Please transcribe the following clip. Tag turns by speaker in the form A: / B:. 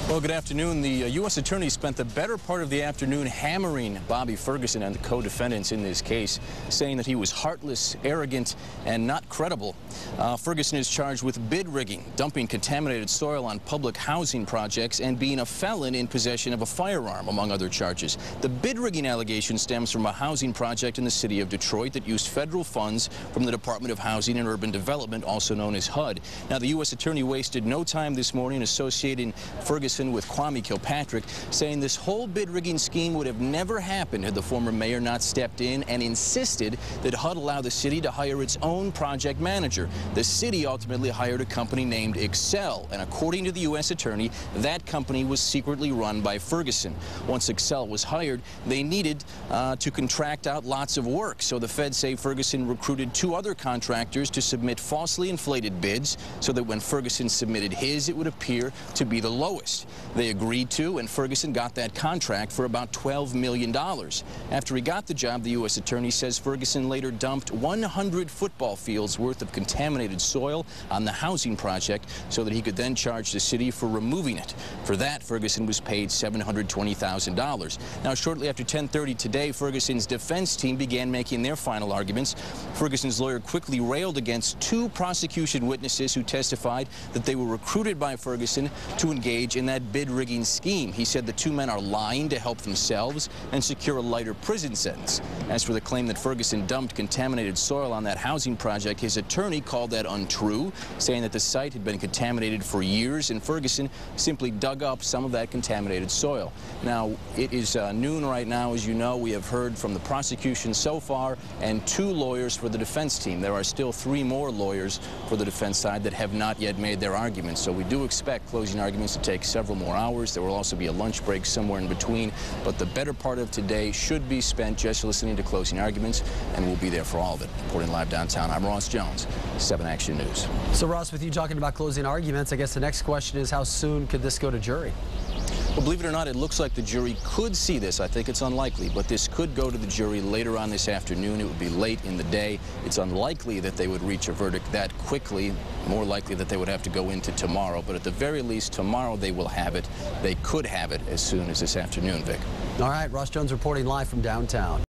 A: Well, good afternoon. The U.S. Attorney spent the better part of the afternoon hammering Bobby Ferguson and the co-defendants in this case, saying that he was heartless, arrogant, and not credible. Ferguson is charged with bid rigging, dumping contaminated soil on public housing projects, and being a felon in possession of a firearm, among other charges. The bid rigging allegation stems from a housing project in the city of Detroit that used federal funds from the Department of Housing and Urban Development, also known as HUD. Now, the U.S. Attorney wasted no time this morning associating Ferguson with Kwame Kilpatrick, saying this whole bid rigging scheme would have never happened had the former mayor not stepped in and insisted that HUD allow the city to hire its own project manager. The city ultimately hired a company named Excel, and according to the U.S. Attorney, that company was secretly run by Ferguson. Once Excel was hired, they needed to contract out lots of work, so the feds say Ferguson recruited two other contractors to submit falsely inflated bids so that when Ferguson submitted his, it would appear to be the lowest. They agreed to, and Ferguson got that contract for about $12 million. After he got the job, the U.S. Attorney says Ferguson later dumped 100 football fields worth of contaminated soil on the housing project so that he could then charge the city for removing it. For that, Ferguson was paid $720,000. Now, shortly after 10:30 today, Ferguson's defense team began making their final arguments. Ferguson's lawyer quickly railed against two prosecution witnesses who testified that they were recruited by Ferguson to engage in that bid rigging scheme. He said the two men are lying to help themselves and secure a lighter prison sentence. As for the claim that Ferguson dumped contaminated soil on that housing project, his attorney called that untrue, saying that the site had been contaminated for years and Ferguson simply dug up some of that contaminated soil. Now, it is noon right now. As you know, we have heard from the prosecution so far and two lawyers for the defense team. There are still three more lawyers for the defense side that have not yet made their arguments, so we do expect closing arguments to take several more hours. There will also be a lunch break somewhere in between, but the better part of today should be spent just listening to closing arguments, and we'll be there for all of it. Reporting live downtown, I'm Ross Jones, 7 Action News.
B: So, Ross, with you talking about closing arguments, I guess the next question is how soon could this go to jury?
A: Well, believe it or not, it looks like the jury could see this. I think it's unlikely, but this could go to the jury later on this afternoon. It would be late in the day. It's unlikely that they would reach a verdict that quickly. More likely that they would have to go into tomorrow, but at the very least, tomorrow they will have it. They could have it as soon as this afternoon, Vic.
B: All right, Ross Jones reporting live from downtown.